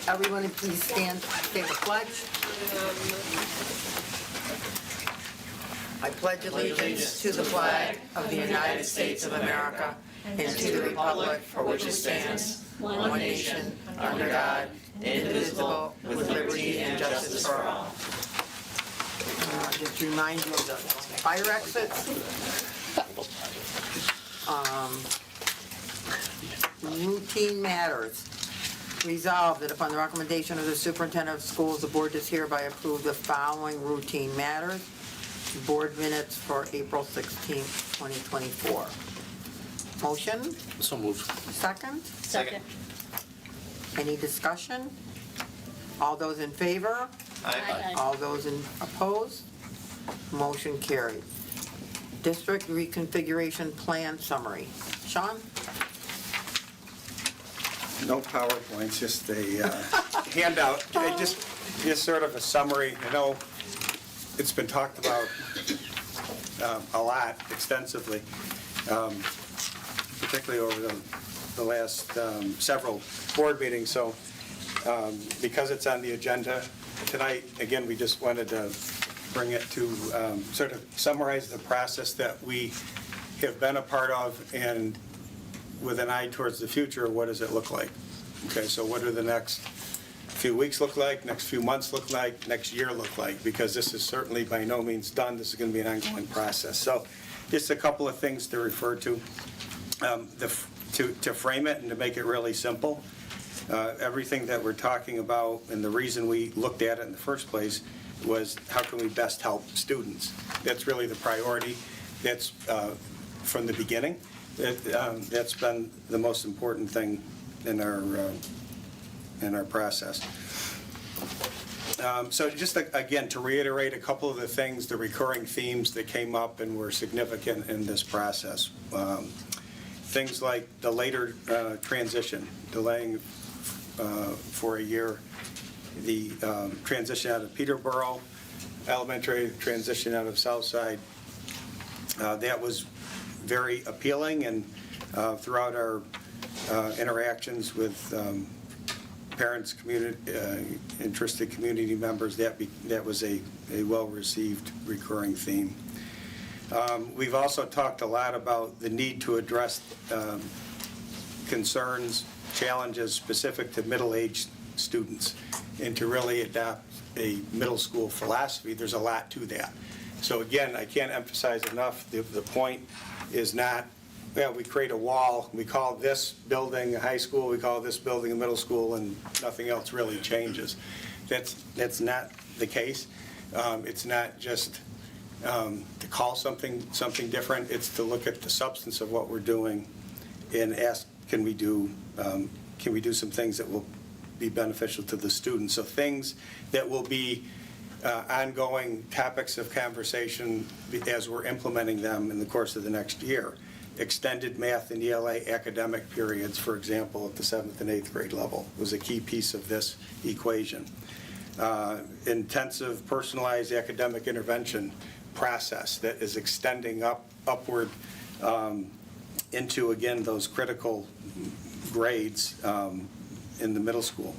Everyone please stand, say the pledge. I pledge allegiance to the flag of the United States of America and to the republic for which it stands, one nation, under God, indivisible, with liberty and justice for all. Just remind you of the fire exits. Routine matters. Resolved that upon the recommendation of the superintendent of schools, the board does hereby approve the following routine matters. Board minutes for April 16th, 2024. Motion? So moved. Second? Second. Any discussion? All those in favor? Aye. All those opposed? Motion carried. District reconfiguration plan summary. Sean? No PowerPoints, just a handout. Just sort of a summary. I know it's been talked about a lot, extensively, particularly over the last several board meetings. So because it's on the agenda tonight, again, we just wanted to bring it to sort of summarize the process that we have been a part of, and with an eye towards the future, what does it look like? Okay, so what do the next few weeks look like, next few months look like, next year look like? Because this is certainly by no means done. This is going to be an ongoing process. So just a couple of things to refer to. To frame it and to make it really simple, everything that we're talking about and the reason we looked at it in the first place was how can we best help students? That's really the priority. That's from the beginning. That's been the most important thing in our process. So just again, to reiterate a couple of the things, the recurring themes that came up and were significant in this process. Things like the later transition, delaying for a year, the transition out of Peterborough Elementary, transition out of Southside. That was very appealing, and throughout our interactions with parents, interested community members, that was a well-received recurring theme. We've also talked a lot about the need to address concerns, challenges specific to middle-aged students, and to really adopt a middle school philosophy. There's a lot to that. So again, I can't emphasize enough, the point is not, well, we create a wall, we call this building a high school, we call this building a middle school, and nothing else really changes. That's not the case. It's not just to call something different. It's to look at the substance of what we're doing and ask, can we do some things that will be beneficial to the students? So things that will be ongoing topics of conversation as we're implementing them in the course of the next year. Extended math and ELA academic periods, for example, at the 7th and 8th grade level, was a key piece of this equation. Intensive personalized academic intervention process that is extending upward into, again, those critical grades in the middle school.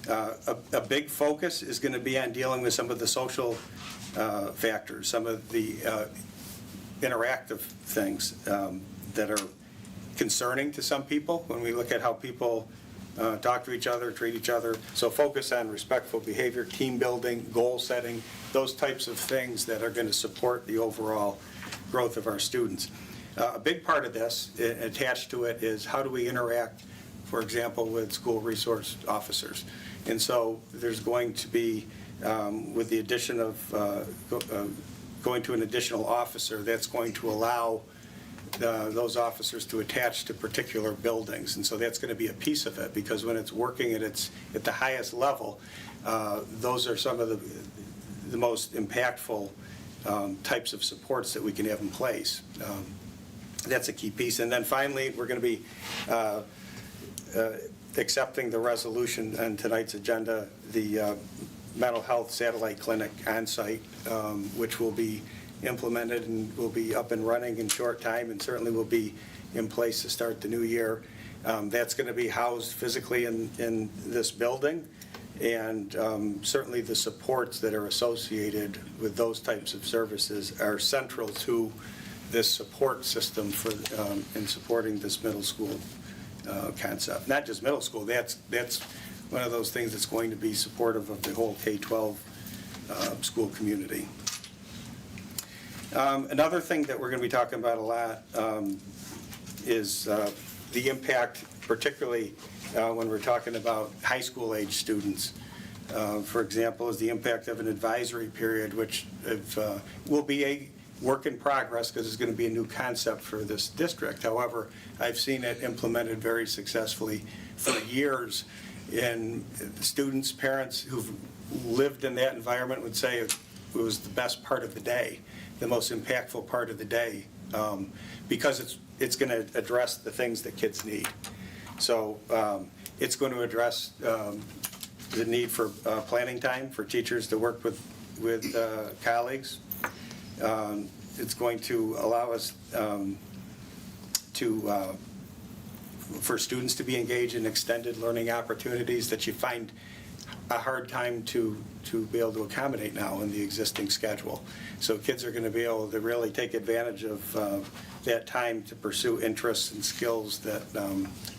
A big focus is going to be on dealing with some of the social factors, some of the interactive things that are concerning to some people when we look at how people talk to each other, treat each other. So focus on respectful behavior, team building, goal setting, those types of things that are going to support the overall growth of our students. A big part of this, attached to it, is how do we interact, for example, with school resource officers. And so there's going to be, with the addition of going to an additional officer, that's going to allow those officers to attach to particular buildings. And so that's going to be a piece of it, because when it's working at the highest level, those are some of the most impactful types of supports that we can have in place. That's a key piece. And then finally, we're going to be accepting the resolution on tonight's agenda, the mental health satellite clinic on-site, which will be implemented and will be up and running in short time, and certainly will be in place to start the new year. That's going to be housed physically in this building, and certainly the supports that are associated with those types of services are central to this support system for in supporting this middle school concept. Not just middle school, that's one of those things that's going to be supportive of the whole K-12 school community. Another thing that we're going to be talking about a lot is the impact, particularly when we're talking about high school age students. For example, is the impact of an advisory period, which will be a work in progress because it's going to be a new concept for this district. However, I've seen it implemented very successfully for years, and students, parents who've lived in that environment would say it was the best part of the day, the most impactful part of the day, because it's going to address the things that kids need. So it's going to address the need for planning time for teachers to work with colleagues. It's going to allow us for students to be engaged in extended learning opportunities that you find a hard time to be able to accommodate now in the existing schedule. So kids are going to be able to really take advantage of that time to pursue interests and skills that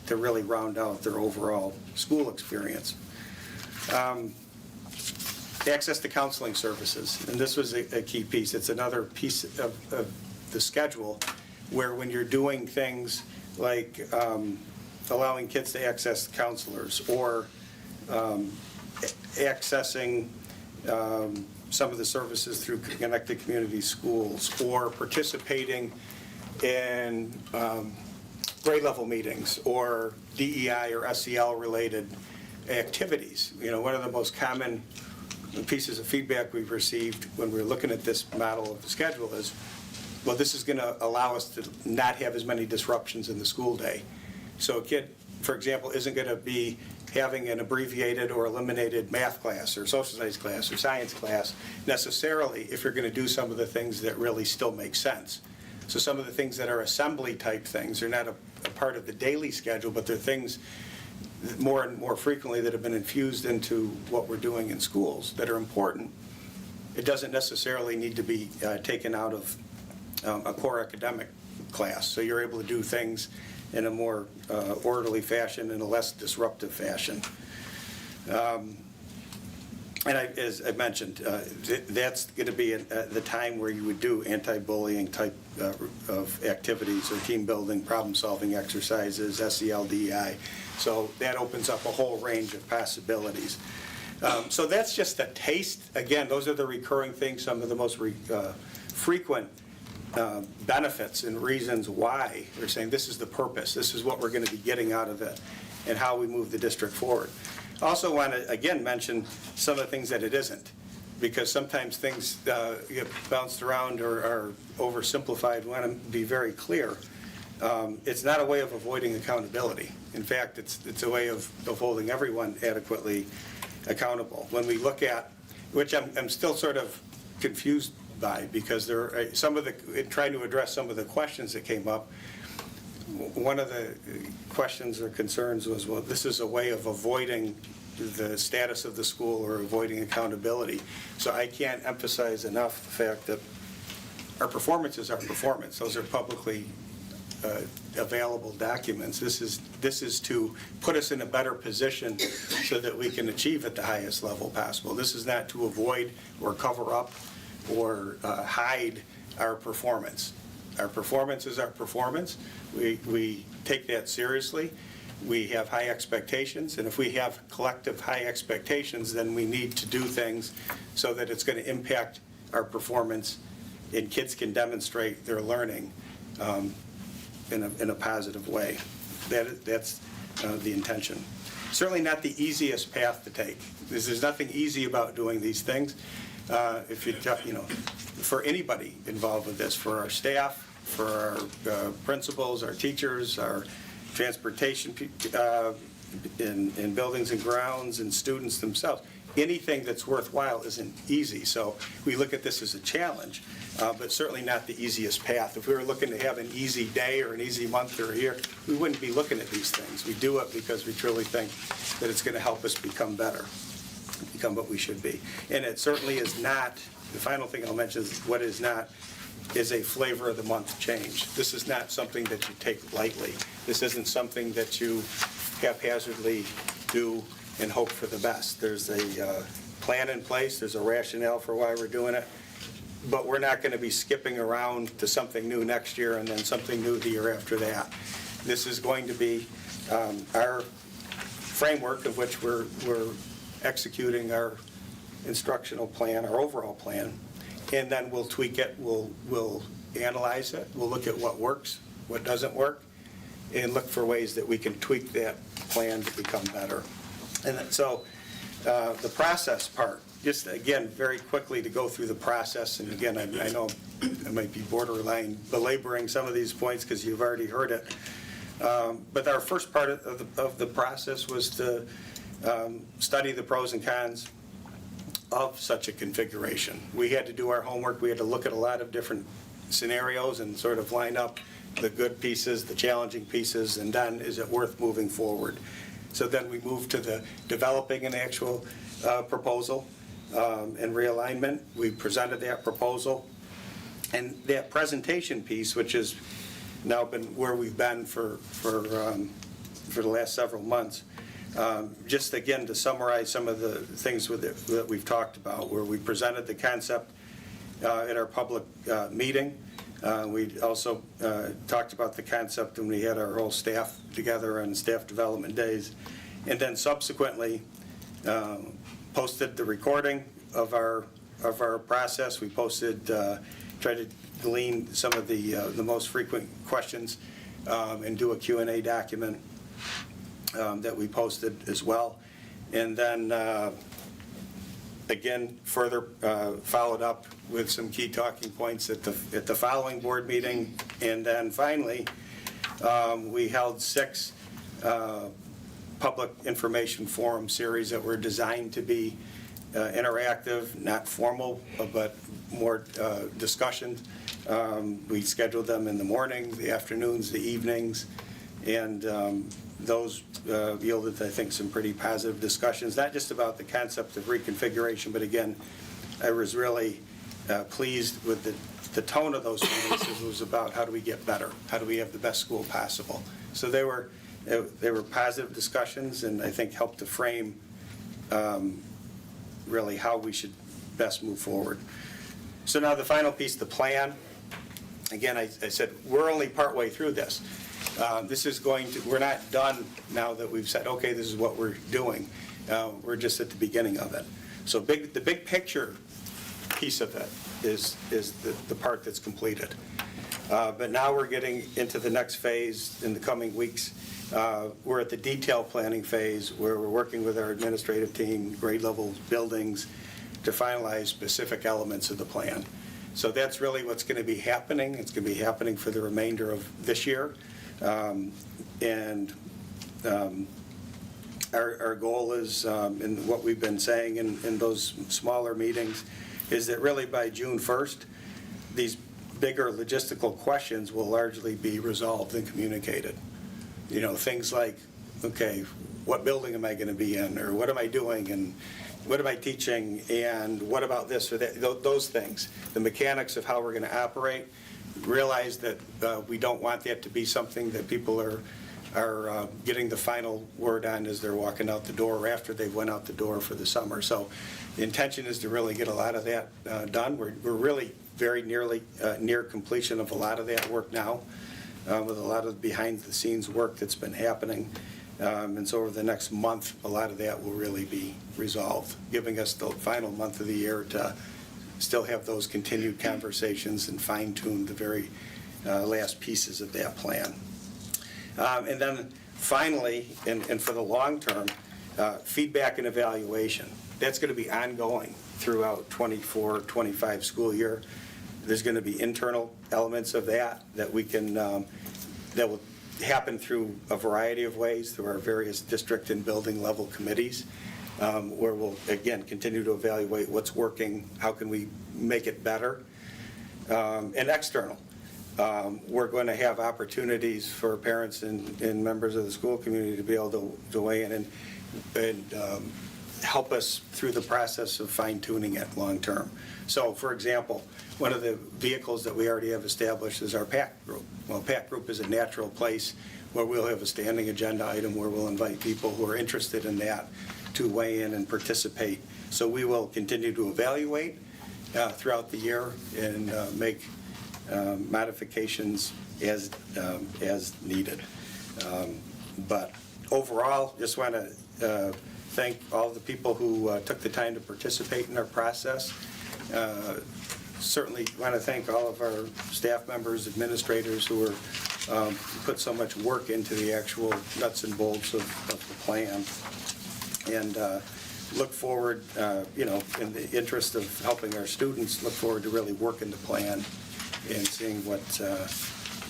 to really round out their overall school experience. Access to counseling services, and this was a key piece. It's another piece of the schedule where when you're doing things like allowing kids to access counselors or accessing some of the services through Connected Community Schools or participating in grade level meetings or DEI or SEL related activities. You know, one of the most common pieces of feedback we've received when we're looking at this model of the schedule is, well, this is going to allow us to not have as many disruptions in the school day. So a kid, for example, isn't going to be having an abbreviated or eliminated math class or social studies class or science class necessarily if you're going to do some of the things that really still make sense. So some of the things that are assembly type things are not a part of the daily schedule, but they're things more and more frequently that have been infused into what we're doing in schools that are important. It doesn't necessarily need to be taken out of a core academic class. So you're able to do things in a more orderly fashion, in a less disruptive fashion. And as I mentioned, that's going to be the time where you would do anti-bullying type of activities or team building, problem-solving exercises, SEL, DEI. So that opens up a whole range of possibilities. So that's just a taste. Again, those are the recurring things, some of the most frequent benefits and reasons why we're saying this is the purpose, this is what we're going to be getting out of it, and how we move the district forward. Also want to, again, mention some of the things that it isn't, because sometimes things get bounced around or are oversimplified. We want to be very clear. It's not a way of avoiding accountability. In fact, it's a way of holding everyone adequately accountable. When we look at, which I'm still sort of confused by, because there are some of the, trying to address some of the questions that came up, one of the questions or concerns was, well, this is a way of avoiding the status of the school or avoiding accountability. So I can't emphasize enough the fact that our performance is our performance. Those are publicly available documents. This is to put us in a better position so that we can achieve at the highest level possible. This is not to avoid or cover up or hide our performance. Our performance is our performance. We take that seriously. We have high expectations, and if we have collective high expectations, then we need to do things so that it's going to impact our performance and kids can demonstrate their learning in a positive way. That's the intention. Certainly not the easiest path to take. There's nothing easy about doing these things. If you know, for anybody involved with this, for our staff, for our principals, our teachers, our transportation in buildings and grounds and students themselves. Anything that's worthwhile isn't easy, so we look at this as a challenge, but certainly not the easiest path. If we were looking to have an easy day or an easy month or a year, we wouldn't be looking at these things. We do it because we truly think that it's going to help us become better, become what we should be. And it certainly is not, the final thing I'll mention is what is not, is a flavor of the month change. This is not something that you take lightly. This isn't something that you haphazardly do and hope for the best. There's a plan in place, there's a rationale for why we're doing it, but we're not going to be skipping around to something new next year and then something new the year after that. This is going to be our framework of which we're executing our instructional plan, our overall plan, and then we'll tweak it, we'll analyze it, we'll look at what works, what doesn't work, and look for ways that we can tweak that plan to become better. And so the process part, just again, very quickly to go through the process, and again, I know I might be borderline belaboring some of these points because you've already heard it, but our first part of the process was to study the pros and cons of such a configuration. We had to do our homework, we had to look at a lot of different scenarios and sort of line up the good pieces, the challenging pieces, and then is it worth moving forward? So then we moved to the developing an actual proposal and realignment. We presented that proposal. And that presentation piece, which has now been where we've been for the last several months, just again to summarize some of the things that we've talked about, where we presented the concept at our public meeting. We also talked about the concept when we had our whole staff together on staff development days, and then subsequently posted the recording of our process. We posted, tried to glean some of the most frequent questions and do a Q&A document that we posted as well, and then again further followed up with some key talking points at the following board meeting, and then finally we held 6 public information forum series that were designed to be interactive, not formal, but more discussion. We scheduled them in the morning, the afternoons, the evenings, and those yielded, I think, some pretty positive discussions, not just about the concept of reconfiguration, but again, I was really pleased with the tone of those meetings. It was about how do we get better, how do we have the best school possible. So they were positive discussions, and I think helped to frame really how we should best move forward. So now the final piece, the plan. Again, I said we're only partway through this. We're not done now that we've said, okay, this is what we're doing. We're just at the beginning of it. So the big picture piece of it is the part that's completed. But now we're getting into the next phase in the coming weeks. We're at the detail planning phase where we're working with our administrative team, grade level buildings, to finalize specific elements of the plan. So that's really what's going to be happening. It's going to be happening for the remainder of this year. Our goal is, and what we've been saying in those smaller meetings, is that really by June 1st, these bigger logistical questions will largely be resolved and communicated. You know, things like, okay, what building am I going to be in, or what am I doing, and what am I teaching, and what about this or that, those things. The mechanics of how we're going to operate, realize that we don't want that to be something that people are getting the final word on as they're walking out the door or after they've went out the door for the summer. So the intention is to really get a lot of that done. We're really very near completion of a lot of that work now, with a lot of behind-the-scenes work that's been happening. And so over the next month, a lot of that will really be resolved, giving us the final month of the year to still have those continued conversations and fine-tune the very last pieces of that plan. And then finally, and for the long term, feedback and evaluation. That's going to be ongoing throughout 24-25 school year. There's going to be internal elements of that we can, that will happen through a variety of ways, through our various district and building level committees, where we'll, again, continue to evaluate what's working, how can we make it better, and external. We're going to have opportunities for parents and members of the school community to be able to weigh in and help us through the process of fine-tuning it long-term. So, for example, one of the vehicles that we already have established is our PAC group. Well, PAC group is a natural place where we'll have a standing agenda item where we'll invite people who are interested in that to weigh in and participate. So we will continue to evaluate throughout the year and make modifications as needed. But overall, just want to thank all the people who took the time to participate in our process. Certainly want to thank all of our staff members, administrators who are put so much work into the actual nuts and bolts of the plan. And look forward, in the interest of helping our students, look forward to really working the plan and seeing what,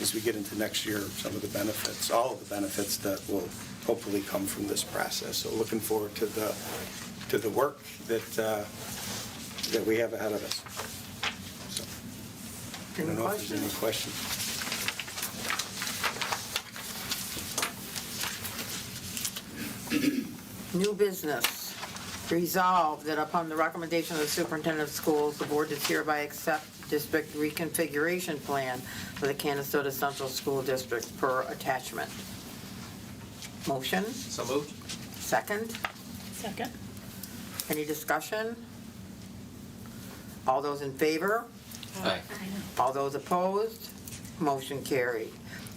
as we get into next year, some of the benefits, all of the benefits that will hopefully come from this process. So looking forward to the work that we have ahead of us. So, I don't know if there's any questions. New business. Resolved that upon the recommendation of the superintendent of schools, the board does hereby accept district reconfiguration plan for the Canastota Central School District per attachment. Motion? So moved. Second? Second. Any discussion? All those in favor? Aye. All those opposed? Motion carried.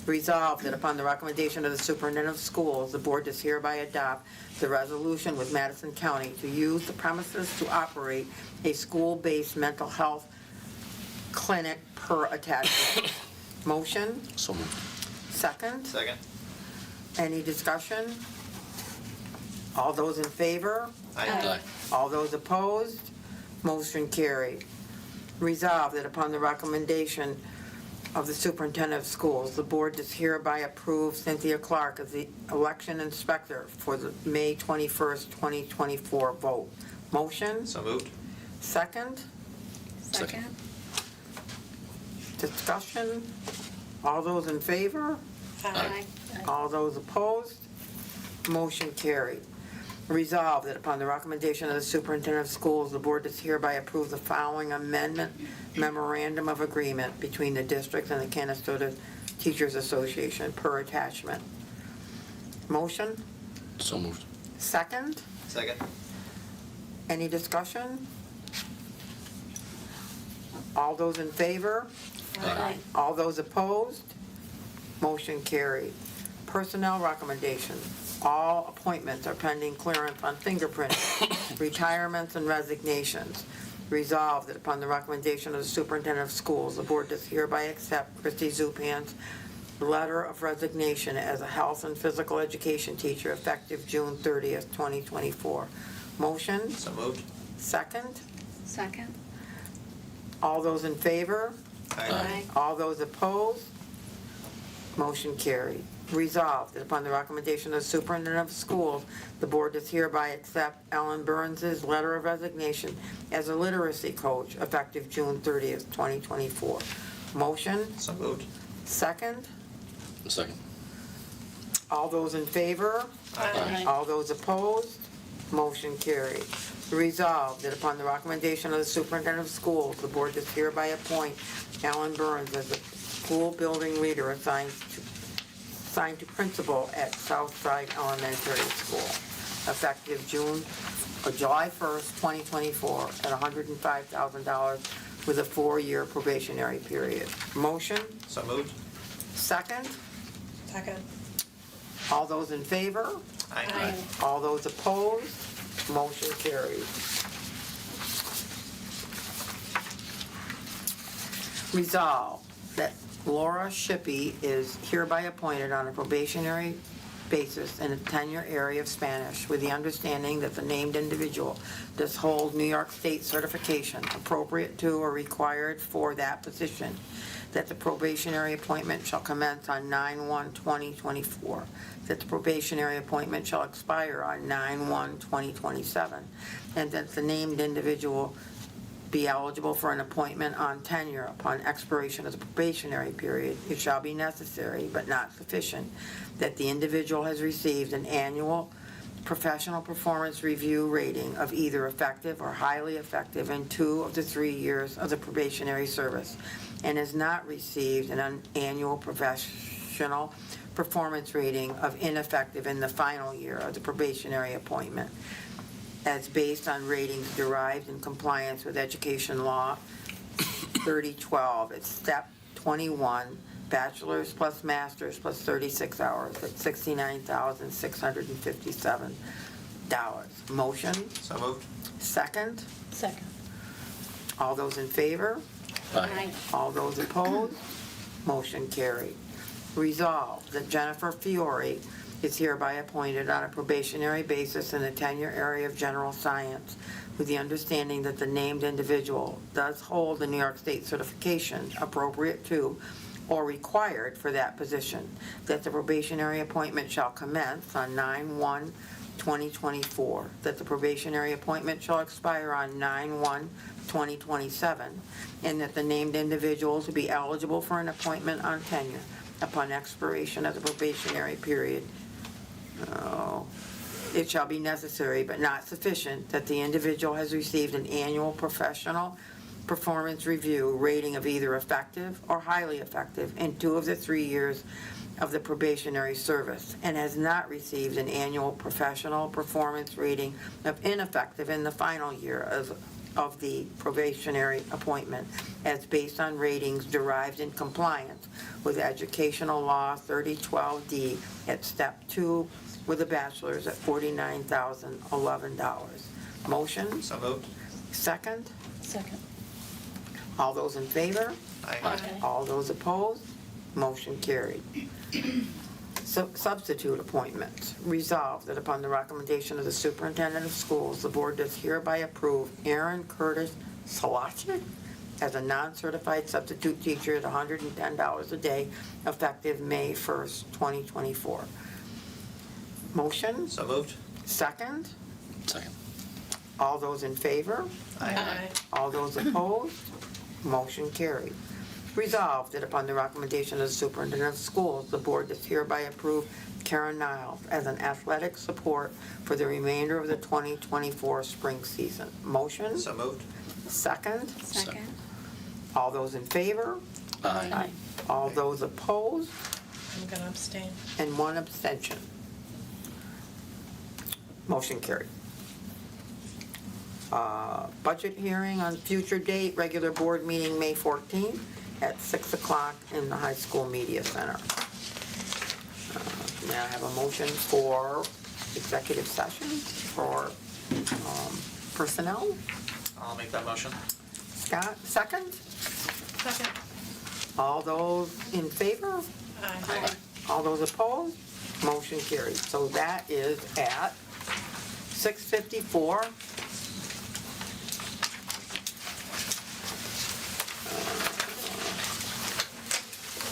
Resolved that upon the recommendation of the superintendent of schools, the board does hereby adopt the resolution with Madison County to use the premises to operate a school-based mental health clinic per attachment. Motion? So moved. Second? Second. Any discussion? All those in favor? Aye. All those opposed? Motion carried. Resolved that upon the recommendation of the superintendent of schools, the board does hereby approve Cynthia Clark as the election inspector for the May 21st, 2024 vote. Motion? So moved. Second? Second. Discussion? All those in favor? Aye. All those opposed? Motion carried. Resolved that upon the recommendation of the superintendent of schools, the board does hereby approve the following amendment memorandum of agreement between the district and the Canastota Teachers Association per attachment. Motion? So moved. Second? Second. Any discussion? All those in favor? Aye. All those opposed? Motion carried. Personnel recommendations. All appointments are pending clearance on fingerprinting, retirements, and resignations. Resolved that upon the recommendation of the superintendent of schools, the board does hereby accept Christy Zupan's letter of resignation as a health and physical education teacher effective June 30th, 2024. Motion? So moved. Second? Second. All those in favor? Aye. All those opposed? Motion carried. Resolved that upon the recommendation of the superintendent of schools, the board does hereby accept Ellen Burns' letter of resignation as a literacy coach effective June 30th, 2024. Motion? So moved. Second? Second. All those in favor? Aye. All those opposed? Motion carried. Resolved that upon the recommendation of the superintendent of schools, the board does hereby appoint Ellen Burns as a school building leader assigned to principal at Southside Elementary School, effective July 1st, 2024, at $105,000 with a 4-year probationary period. Motion? So moved. Second? Second. All those in favor? Aye. All those opposed? Motion carried. Resolved that Laura Shippey is hereby appointed on a probationary basis in a tenure area of Spanish with the understanding that the named individual does hold New York State certification appropriate to or required for that position, that the probationary appointment shall commence on 9/1/2024, that the probationary appointment shall expire on 9/1/2027, and that the named individual be eligible for an appointment on tenure upon expiration of the probationary period. It shall be necessary, but not sufficient, that the individual has received an annual professional performance review rating of either effective or highly effective in 2 of the 3 years of the probationary service, and has not received an annual professional performance rating of ineffective in the final year of the probationary appointment, as based on ratings derived in compliance with Education Law 3012. It's step 21, bachelor's plus master's plus 36 hours at $69,657. Motion, So moved. second. Second. All those in favor? Aye. All those opposed? Motion carried. Resolved that Jennifer Fiore is hereby appointed on a probationary basis in the tenure area of general science with the understanding that the named individual does hold the New York State certification appropriate to or required for that position, that the probationary appointment shall commence on 9/1/2024, that the probationary appointment shall expire on 9/1/2027, and that the named individuals will be eligible for an appointment on tenure upon expiration of the probationary period. It shall be necessary but not sufficient that the individual has received an annual professional performance review rating of either effective or highly effective in 2 of the 3 years of the probationary service, and has not received an annual professional performance rating of ineffective in the final year of the probationary appointment, as based on ratings derived in compliance with Educational Law 3012D at step 2 with a bachelor's at $49,011. Motion, So moved. second. Second. All those in favor? Aye. All those opposed? Motion carried. So substitute appointments. Resolved that upon the recommendation of the superintendent of schools, the board does hereby approve Aaron Curtis Solachik as a non-certified substitute teacher at $110 a day effective May 1st, 2024. Motion, So moved. second. Second. All those in favor? Aye. All those opposed? Motion carried. Resolved that upon the recommendation of the superintendent of schools, the board does hereby approve Karen Niles as an athletic support for the remainder of the 2024 spring season. Motion, So moved. second. Second. All those in favor? Aye. All those opposed? I'm going to abstain. And 1 abstention. Motion carried. Budget hearing on future date, regular board meeting May 14th at 6 o'clock in the high school media center. May I have a motion for executive session for personnel? I'll make that motion. Scott, second? Second. All those in favor? Aye. All those opposed? Motion carried. So that is at 6:54.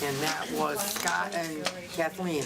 And that was Scott and Kathleen, right?